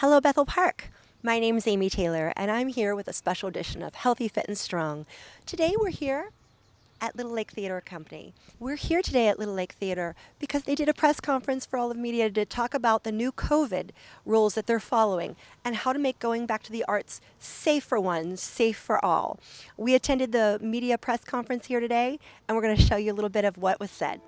Hello, Bethel Park. My name is Amy Taylor, and I'm here with a special edition of Healthy, Fit, and Strong. Today, we're here at Little Lake Theater Company. We're here today at Little Lake Theater because they did a press conference for all of media to talk about the new COVID rules that they're following and how to make going back to the arts safe for one, safe for all. We attended the media press conference here today, and we're going to show you a little bit of what was said.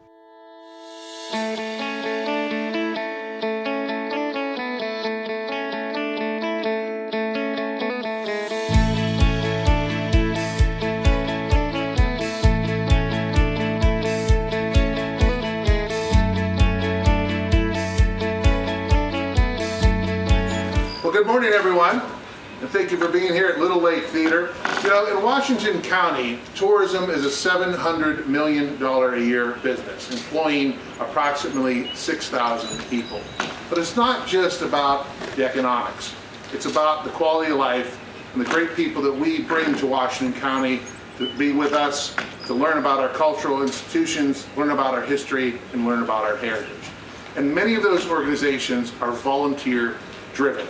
Well, good morning, everyone, and thank you for being here at Little Lake Theater. You know, in Washington County, tourism is a $700 million a year business, employing approximately 6,000 people. But it's not just about the economics. It's about the quality of life and the great people that we bring to Washington County to be with us, to learn about our cultural institutions, learn about our history, and learn about our heritage. And many of those organizations are volunteer-driven.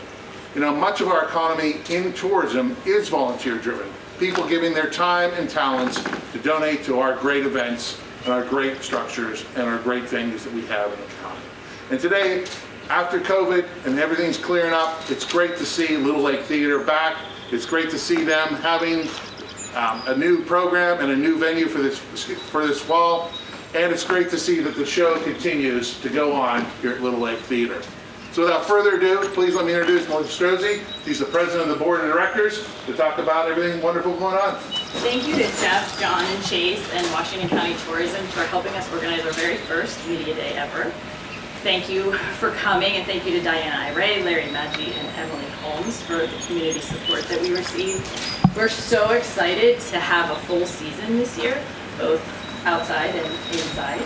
You know, much of our economy in tourism is volunteer-driven. People giving their time and talents to donate to our great events and our great structures and our great venues that we have in the county. And today, after COVID and everything's clearing up, it's great to see Little Lake Theater back. It's great to see them having a new program and a new venue for this fall. And it's great to see that the show continues to go on here at Little Lake Theater. So without further ado, please let me introduce Melissa Strozzi. She's the president of the board of directors to talk about everything wonderful going on. Thank you to Jeff, John, and Chase and Washington County Tourism for helping us organize our very first media day ever. Thank you for coming, and thank you to Diana Iray, Larry Maggi, and Emily Holmes for the community support that we received. We're so excited to have a full season this year, both outside and inside,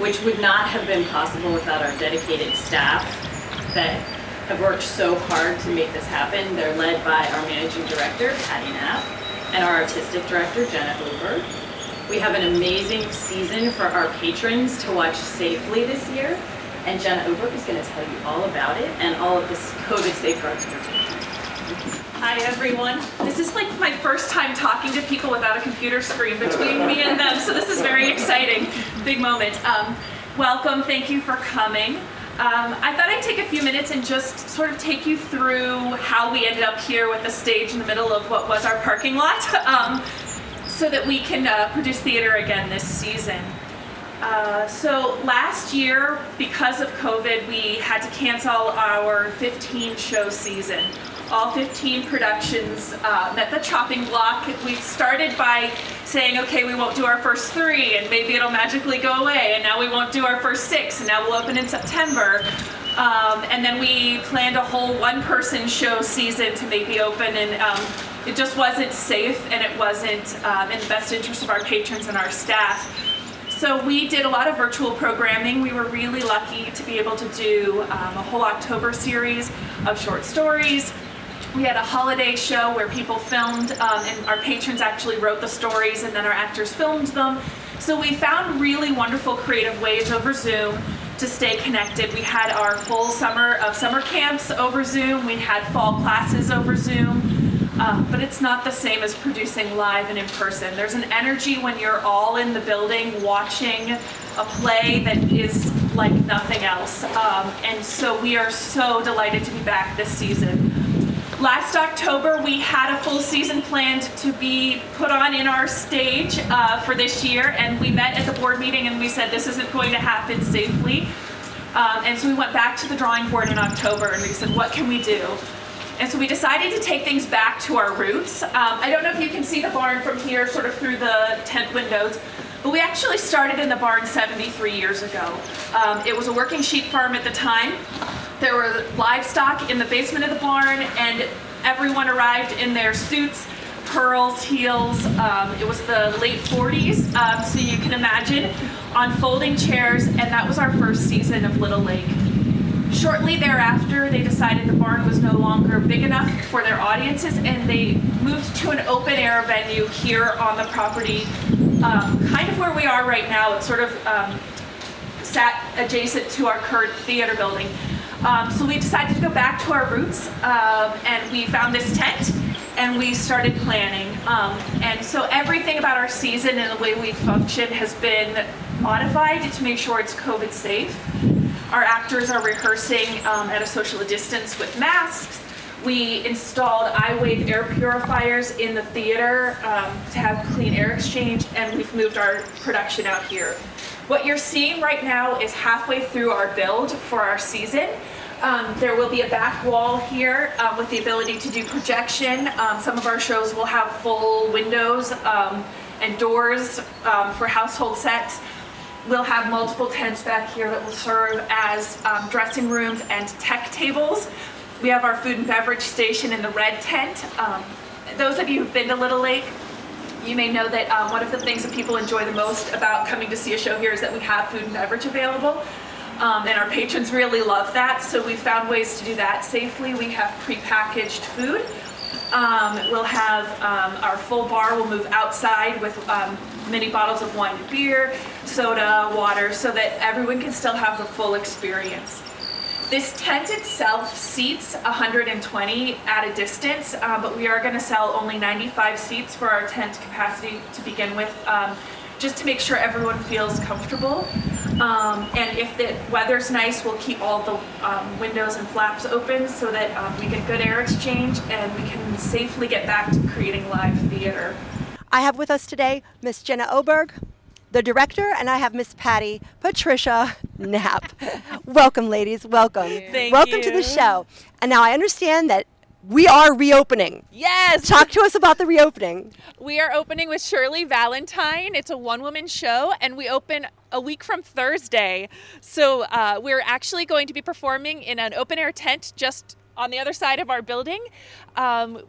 which would not have been possible without our dedicated staff that have worked so hard to make this happen. They're led by our managing director, Patty Knapp, and our artistic director, Jenna Hoover. We have an amazing season for our patrons to watch safely this year, and Jenna Hoover is going to tell you all about it and all of this COVID safeguards we're taking. Hi everyone. This is like my first time talking to people without a computer screen between me and them, so this is very exciting. Big moment. Welcome, thank you for coming. I thought I'd take a few minutes and just sort of take you through how we ended up here with the stage in the middle of what was our parking lot, so that we can produce theater again this season. So last year, because of COVID, we had to cancel our 15-show season. All 15 productions met the chopping block. We started by saying, okay, we won't do our first 3, and maybe it'll magically go away, and now we won't do our first 6, and now we'll open in September. And then we planned a whole one-person show season to maybe open, and it just wasn't safe, and it wasn't in the best interest of our patrons and our staff. So we did a lot of virtual programming. We were really lucky to be able to do a whole October series of short stories. We had a holiday show where people filmed, and our patrons actually wrote the stories, and then our actors filmed them. So we found really wonderful creative ways over Zoom to stay connected. We had our full summer of summer camps over Zoom. We had fall classes over Zoom. But it's not the same as producing live and in person. There's an energy when you're all in the building watching a play that is like nothing else. And so we are so delighted to be back this season. Last October, we had a full season planned to be put on in our stage for this year, and we met at the board meeting and we said this isn't going to happen safely. And so we went back to the drawing board in October and we said, what can we do? And so we decided to take things back to our roots. I don't know if you can see the barn from here, sort of through the tent windows, but we actually started in the barn 73 years ago. It was a working sheep farm at the time. There were livestock in the basement of the barn, and everyone arrived in their suits, pearls, heels. It was the late 40s, so you can imagine, on folding chairs, and that was our first season of Little Lake. Shortly thereafter, they decided the barn was no longer big enough for their audiences, and they moved to an open-air venue here on the property, kind of where we are right now. It's sort of sat adjacent to our current theater building. So we decided to go back to our roots, and we found this tent and we started planning. And so everything about our season and the way we function has been modified to make sure it's COVID safe. Our actors are rehearsing at a social distance with masks. We installed iWave air purifiers in the theater to have clean air exchange, and we've moved our production out here. What you're seeing right now is halfway through our build for our season. There will be a back wall here with the ability to do projection. Some of our shows will have full windows and doors for household sets. We'll have multiple tents back here that will serve as dressing rooms and tech tables. We have our food and beverage station in the red tent. Those of you who've been to Little Lake, you may know that one of the things that people enjoy the most about coming to see a show here is that we have food and beverage available. And our patrons really love that, so we found ways to do that safely. We have prepackaged food. We'll have our full bar will move outside with mini bottles of wine and beer, soda, water, so that everyone can still have the full experience. This tent itself seats 120 at a distance, but we are going to sell only 95 seats for our tent capacity to begin with, just to make sure everyone feels comfortable. And if the weather's nice, we'll keep all the windows and flaps open so that we get good air exchange and we can safely get back to creating live theater. I have with us today Miss Jenna Oberg, the director, and I have Miss Patty Patricia Knapp. Welcome, ladies. Welcome. Welcome to the show. And now I understand that we are reopening. Yes! Talk to us about the reopening. We are opening with Shirley Valentine. It's a one-woman show, and we open a week from Thursday. So we're actually going to be performing in an open-air tent just on the other side of our building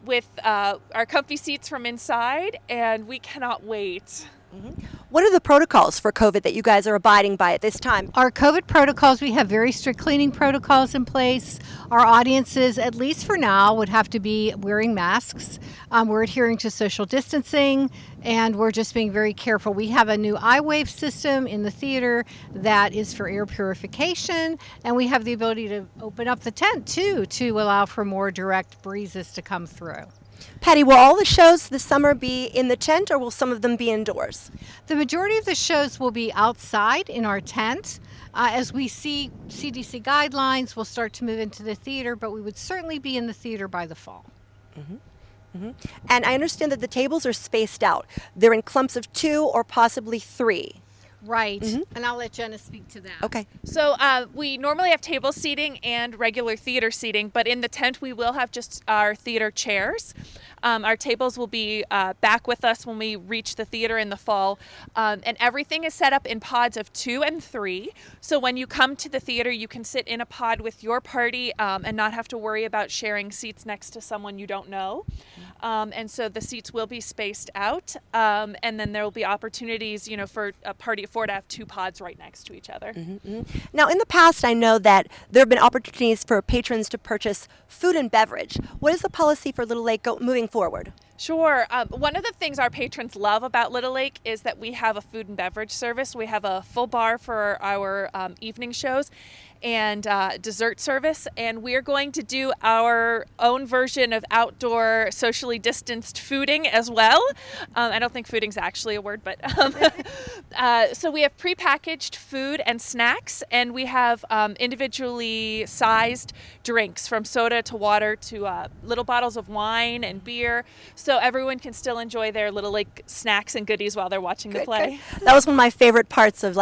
with our comfy seats from inside, and we cannot wait. Mm-hmm. What are the protocols for COVID that you guys are abiding by at this time? Our COVID protocols, we have very strict cleaning protocols in place. Our audiences, at least for now, would have to be wearing masks. We're adhering to social distancing, and we're just being very careful. We have a new iWave system in the theater that is for air purification, and we have the ability to open up the tent, too, to allow for more direct breezes to come through. Patty, will all the shows this summer be in the tent, or will some of them be indoors? The majority of the shows will be outside in our tent. As we see CDC guidelines, we'll start to move into the theater, but we would certainly be in the theater by the fall. Mm-hmm. Mm-hmm. And I understand that the tables are spaced out. They're in clumps of 2 or possibly 3. Right, Mm-hmm. and I'll let Jenna speak to that. Okay. So we normally have table seating and regular theater seating, but in the tent we will have just our theater chairs. Our tables will be back with us when we reach the theater in the fall, and everything is set up in pods of 2 and 3. So when you come to the theater, you can sit in a pod with your party and not have to worry about sharing seats next to someone you don't know. And so the seats will be spaced out, and then there will be opportunities, for a party of 4 to have 2 pods right next to each other. Mm-hmm. Now, in the past, I know that there have been opportunities for patrons to purchase food and beverage. What is the policy for Little Lake moving forward? Sure. One of the things our patrons love about Little Lake is that we have a food and beverage service. We have a full bar for our evening shows and dessert service, and we're going to do our own version of outdoor socially distanced fooding as well. I don't think fooding's actually a word, but so we have prepackaged food and snacks, and we have individually sized drinks from soda to water to little bottles of wine and beer, so everyone can still enjoy their Little Lake snacks and goodies while they're watching the play. Good. That was one of my favorite parts of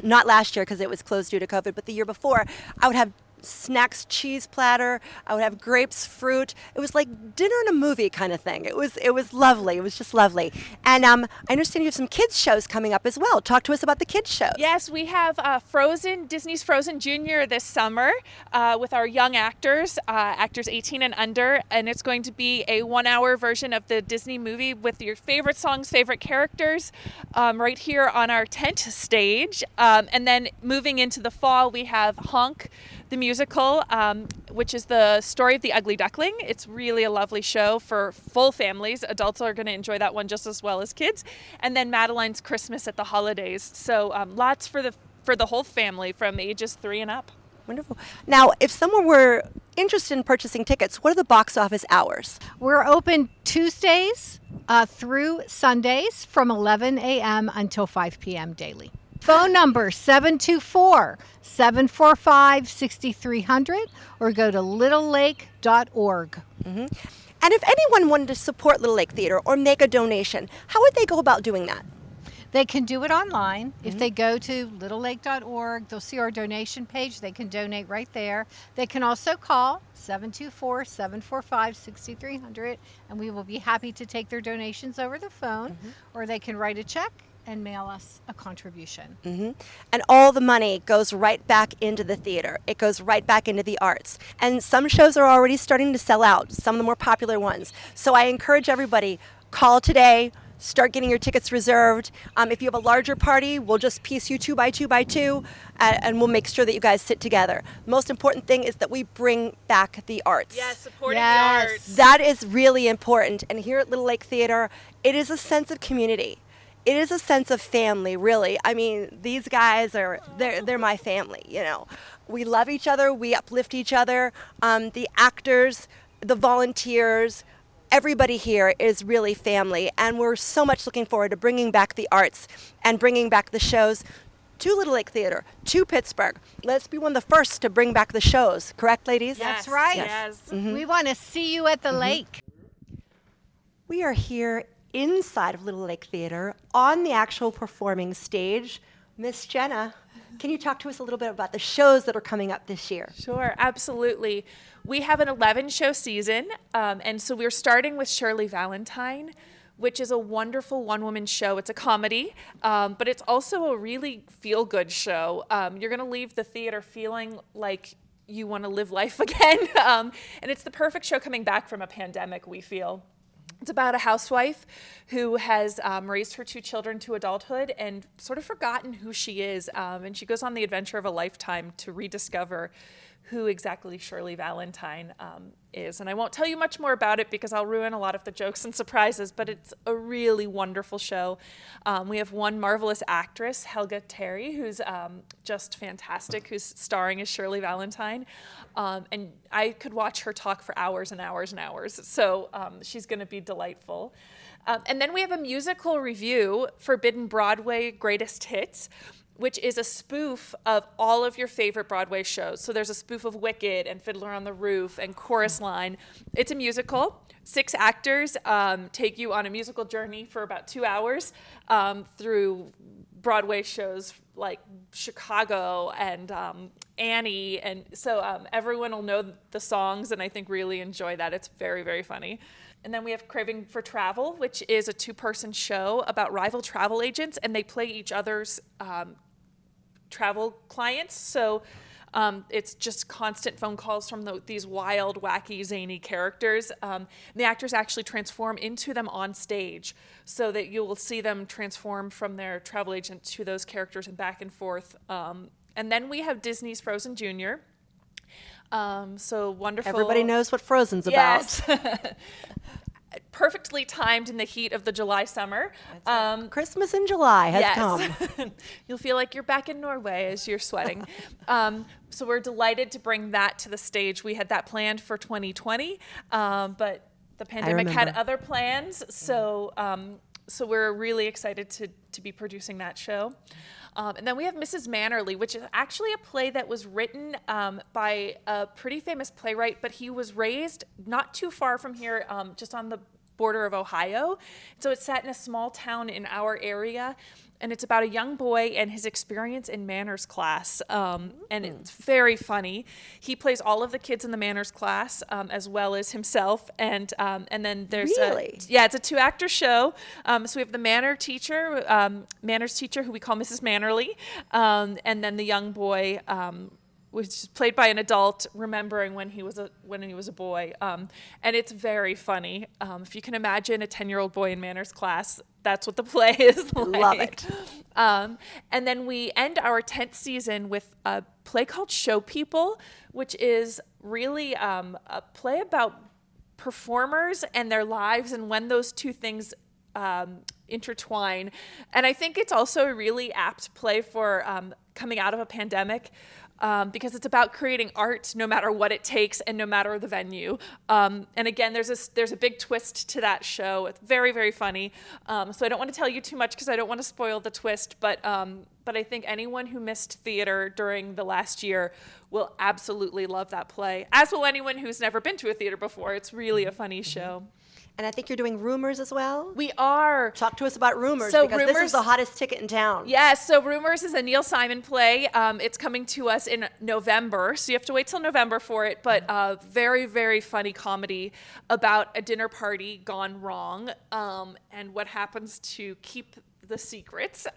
not last year because it was closed due to COVID, but the year before. I would have snacks, cheese platter. I would have grapes, fruit. It was like dinner in a movie kind of thing. It was lovely. It was just lovely. And I understand you have some kids shows coming up as well. Talk to us about the kids shows. Yes, we have Disney's Frozen Junior this summer with our young actors 18 and under, and it's going to be a 1-hour version of the Disney movie with your favorite songs, favorite characters, right here on our tent stage. And then moving into the fall, we have Honk, the musical, which is the story of the Ugly Duckling. It's really a lovely show for full families. Adults are going to enjoy that one just as well as kids. And then Madeline's Christmas at the Holidays. So lots for the whole family from ages 3 and up. Wonderful. Now, if someone were interested in purchasing tickets, what are the box office hours? We're open Tuesdays through Sundays from 11 a.m. until 5 p.m. daily. Phone number 724-745-6300 or go to littlelake.org. And if anyone wanted to support Little Lake Theater or make a donation, how would they go about doing that? They can do it online. If they go to littlelake.org, they'll see our donation page. They can donate right there. They can also call 724-745-6300, and we will be happy to take their donations over the phone, or they can write a check and mail us a contribution. And all the money goes right back into the theater. It goes right back into the arts. And some shows are already starting to sell out, some of the more popular ones. So I encourage everybody, call today. Start getting your tickets reserved. If you have a larger party, we'll just piece you 2 by 2 by 2, and we'll make sure that you guys sit together. The most important thing is that we bring back the arts. Yes, supporting Yes. the arts. That is really important. And here at Little Lake Theater, it is a sense of community. It is a sense of family, really. I mean, these guys they're my family, you know. We love each other, we uplift each other. The actors, the volunteers, everybody here is really family, and we're so much looking forward to bringing back the arts and bringing back the shows to Little Lake Theater, to Pittsburgh. Let's be one of the first to bring back the shows, correct, ladies? That's right. Yes. We want to see you at the lake. We are here inside of Little Lake Theater on the actual performing stage. Miss Jenna, can you talk to us a little bit about the shows that are coming up this year? Sure, absolutely. We have an 11-show season, and so we're starting with Shirley Valentine, which is a wonderful one-woman show. It's a comedy, but it's also a really feel-good show. You're going to leave the theater feeling like you want to live life again, and it's the perfect show coming back from a pandemic, we feel. It's about a housewife who has raised her 2 children to adulthood and sort of forgotten who she is, and she goes on the adventure of a lifetime to rediscover who exactly Shirley Valentine is. And I won't tell you much more about it because I'll ruin a lot of the jokes and surprises, but it's a really wonderful show. We have one marvelous actress, Helga Terry, who's just fantastic, who's starring as Shirley Valentine. And I could watch her talk for hours and hours and hours. So she's going to be delightful. And then we have a musical review, Forbidden Broadway Greatest Hits, which is a spoof of all of your favorite Broadway shows. So there's a spoof of Wicked and Fiddler on the Roof and Chorus Line. It's a musical. 6 actors take you on a musical journey for about 2 hours through Broadway shows like Chicago and Annie. And so everyone will know the songs and I think really enjoy that. It's very, very funny. And then we have Craving for Travel, which is a 2-person show about rival travel agents, and they play each other's travel clients. So it's just constant phone calls from these wild, wacky, zany characters. The actors actually transform into them on stage so that you will see them transform from their travel agent to those characters and back and forth. And then we have Disney's Frozen Jr. So wonderful. Everybody knows what Frozen's Yes. about. Perfectly timed in the heat of the July summer. Christmas in July has Yes. come. You'll feel like you're back in Norway as you're sweating. So we're delighted to bring that to the stage. We had that planned for 2020, but the pandemic had remember. other plans. So we're really excited to be producing that show. And then we have Mrs. Mannerly, which is actually a play that was written by a pretty famous playwright, but he was raised not too far from here, just on the border of Ohio. So it's set in a small town in our area, and it's about a young boy and his experience in manners class, and it's very funny. He plays all of the kids in the manners class, as well as himself, and then there's Really? it's a 2-actor show. So we have the manners teacher who we call Mrs. Mannerly, and then the young boy, which is played by an adult remembering when he was a boy, and it's very funny. If you can imagine a 10-year-old boy in manners class, that's what the play is like. Love it. And then we end our 10th season with a play called Show People, which is really a play about performers and their lives and when those two things intertwine. And I think it's also a really apt play for coming out of a pandemic. because it's about creating art no matter what it takes and no matter the venue. And again, there's a big twist to that show. It's very, very funny. So I don't want to tell you too much because I don't want to spoil the twist, but I think anyone who missed theater during the last year will absolutely love that play, as will anyone who's never been to a theater before. It's really a funny show. And I think you're doing Rumors as well. We are. Talk to us about Rumors, So because this Rumors- is the hottest ticket in town. Yes, so Rumors is a Neil Simon play. It's coming to us in November, so you have to wait till November for it, but very, very funny comedy about a dinner party gone wrong, and what happens to keep the secrets.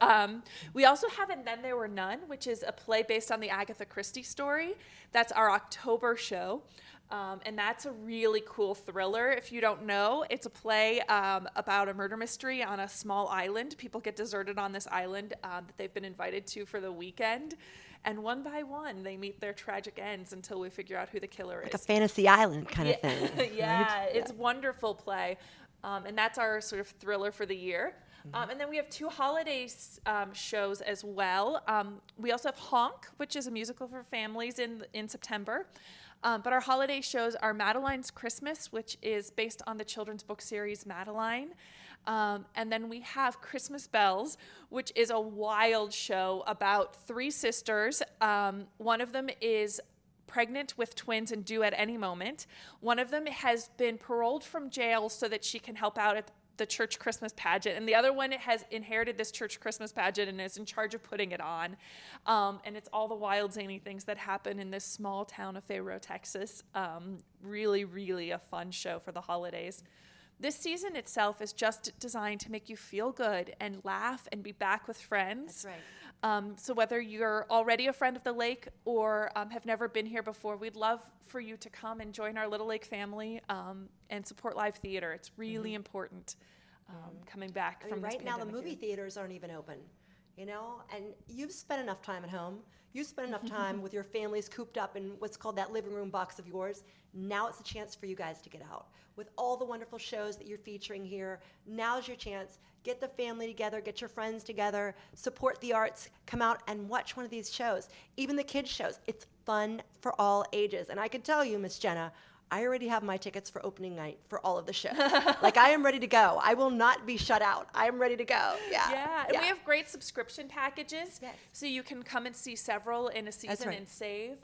We also have And Then There Were None, which is a play based on the Agatha Christie story. That's our October show. And that's a really cool thriller. If you don't know, it's a play about a murder mystery on a small island. People get deserted on this island that they've been invited to for the weekend. And one by one, they meet their tragic ends until we figure out who the killer Like a is. fantasy island kind of thing. Yeah, it's a wonderful play. And that's our sort of thriller for the year. And then we have 2 holiday shows as well. We also have Honk, which is a musical for families in September. But our holiday shows are Madeline's Christmas, which is based on the children's book series Madeline. And then we have Christmas Bells, which is a wild show about 3 sisters. One of them is pregnant with twins and due at any moment. One of them has been paroled from jail so that she can help out at the church Christmas pageant, and the other one has inherited this church Christmas pageant and is in charge of putting it on. And it's all the wild, zany things that happen in this small town of Fayro, Texas. Really, really a fun show for the holidays. This season itself is just designed to make you feel good and laugh and be back with friends. That's right. So whether you're already a friend of the lake or have never been here before, we'd love for you to come and join our Little Lake family and support live theater. It's really important coming back I from mean, this right now the pandemic movie year. theaters aren't even open, you know, and you've spent enough time at home. You spent enough time with your families cooped up in what's called that living room box of yours. Now it's a chance for you guys to get out. With all the wonderful shows that you're featuring here, now's your chance. Get the family together, get your friends together, support the arts, come out and watch one of these shows. Even the kids' shows. It's fun for all ages. And I can tell you, Miss Jenna, I already have my tickets for opening night for all of the shows. Like, I am ready to go. I will not be shut out. I am ready to go. Yeah, and we have great subscription packages, Yes. so you can come and see several in a season right. and save.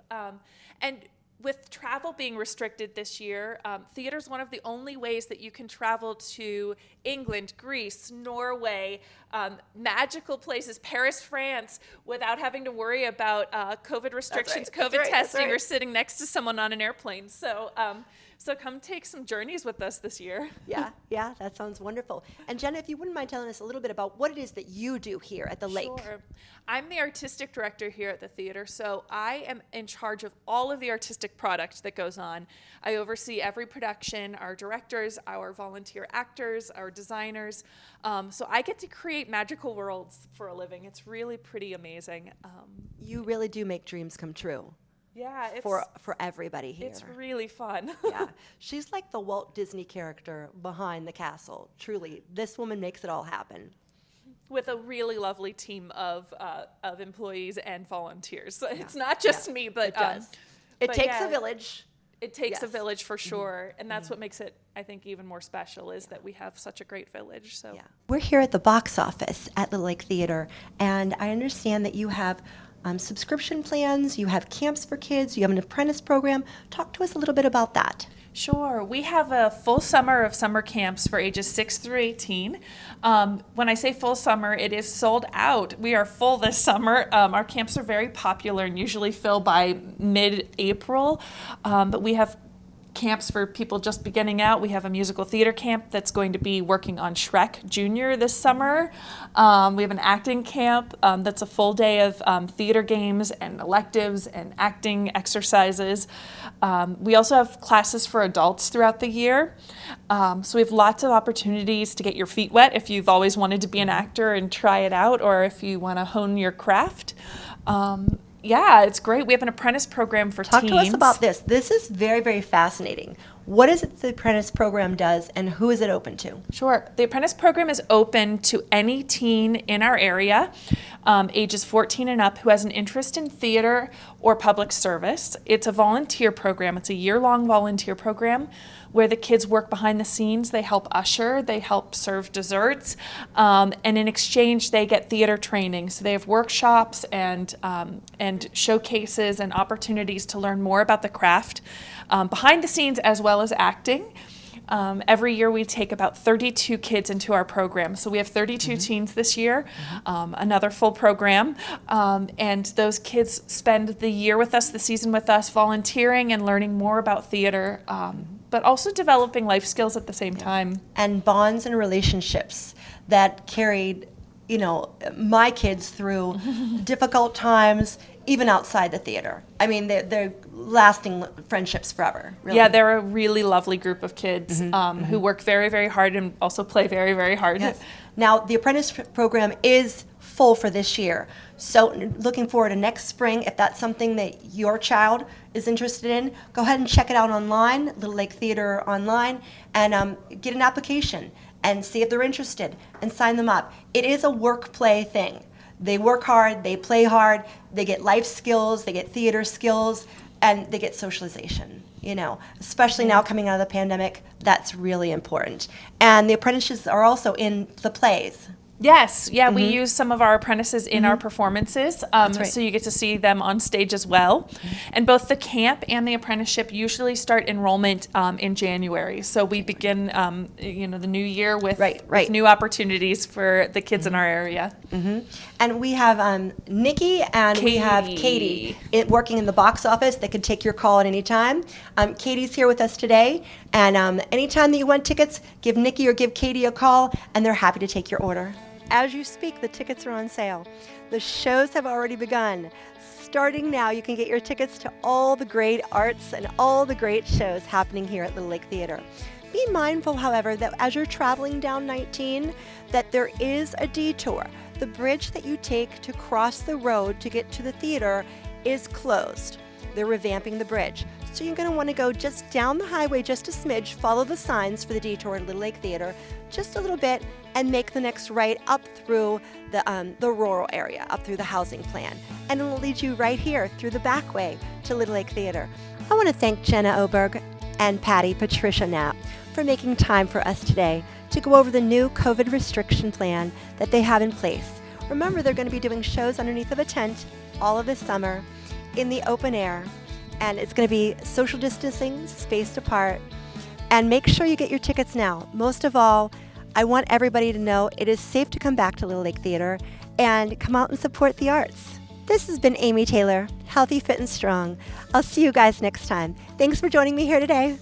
And with travel being restricted this year, theater is one of the only ways that you can travel to England, Greece, Norway, magical places, Paris, France, without having to worry about COVID restrictions, That's COVID right, that's testing, or right. sitting next to someone on an airplane. So, so come take some journeys with us this year. Yeah, that sounds wonderful. And Jenna, if you wouldn't mind telling us a little bit about what it is that you do here at the lake. Sure. I'm the artistic director here at the theater, so I am in charge of all of the artistic product that goes on. I oversee every production, our directors, our volunteer actors, our designers. So I get to create magical worlds for a living. It's really pretty amazing. You really do make dreams come true Yeah, it's for everybody here. it's really fun. Yeah, she's like the Walt Disney character behind the castle. Truly, this woman makes it all happen. With a really lovely team of employees and volunteers. It's not just me, but It does. It but takes yeah. a village. It takes a Yes. village for sure, and that's what makes it, I think, even more special is that we have such a great village. So Yeah. We're here at the box office at Little Lake Theater, and I understand that you have subscription plans, you have camps for kids, you have an apprentice program. Talk to us a little bit about that. Sure. We have a full summer of summer camps for ages 6 through 18. When I say full summer, it is sold out. We are full this summer. Our camps are very popular and usually fill by mid-April, but we have camps for people just beginning out. We have a musical theater camp that's going to be working on Shrek Junior this summer. We have an acting camp that's a full day of theater games and electives and acting exercises. We also have classes for adults throughout the year. So we have lots of opportunities to get your feet wet if you've always wanted to be an actor and try it out, or if you want to hone your craft. Yeah, it's great. We have an apprentice program for Talk teens. to us about this. This is very, very fascinating. What is it the apprentice program does, and who is it open to? Sure. The apprentice program is open to any teen in our area, ages 14 and up, who has an interest in theater or public service. It's a volunteer program. It's a year-long volunteer program where the kids work behind the scenes. They help usher, they help serve desserts, and in exchange they get theater training. So they have workshops and showcases and opportunities to learn more about the craft behind the scenes as well as acting. Every year we take about 32 kids into our program. So we have 32 teens this year, another full program. And those kids spend the year with us, the season with us, volunteering and learning more about theater, but also developing life skills at the same time. And bonds and relationships that carried, my kids through difficult times, even outside the theater. I mean, they're lasting friendships forever. Really. Yeah, they're a really lovely group of kids who work very, very hard and also play very, very hard. Yes. Now, the apprentice program is full for this year. So looking forward to next spring, if that's something that your child is interested in, go ahead and check it out online, Little Lake Theater online, and get an application and see if they're interested and sign them up. It is a work-play thing. They work hard, they play hard, they get life skills, they get theater skills, and they get socialization, especially now coming out of the pandemic. That's really important. And the apprentices are also in the plays. Yes, yeah, we use some of our apprentices in our performances, right. so you get to see them on stage as well. And both the camp and the apprenticeship usually start enrollment in January. So we begin, the new year with, with new opportunities for the kids in our area. And we have Nikki and we have Katie working in the box office. They can take your call at any time. Katie's here with us today, and anytime that you want tickets, give Nikki or give Katie a call, and they're happy to take your order. As you speak, the tickets are on sale. The shows have already begun. Starting now, you can get your tickets to all the great arts and all the great shows happening here at Little Lake Theater. Be mindful, however, that as you're traveling down 19, that there is a detour. The bridge that you take to cross the road to get to the theater is closed. They're revamping the bridge. So you're going to want to go just down the highway just a smidge, follow the signs for the detour at Little Lake Theater just a little bit, and make the next right up through the rural area, up through the housing plan. And it'll lead you right here through the back way to Little Lake Theater. I want to thank Jenna Oberg and Patty Patricia Knapp for making time for us today to go over the new COVID restriction plan that they have in place. Remember, they're going to be doing shows underneath of a tent all of this summer in the open air, and it's going to be social distancing, spaced apart, and make sure you get your tickets now. Most of all, I want everybody to know it is safe to come back to Little Lake Theater and come out and support the arts. This has been Amy Taylor, Healthy, Fit, and Strong. I'll see you guys next time. Thanks for joining me here today.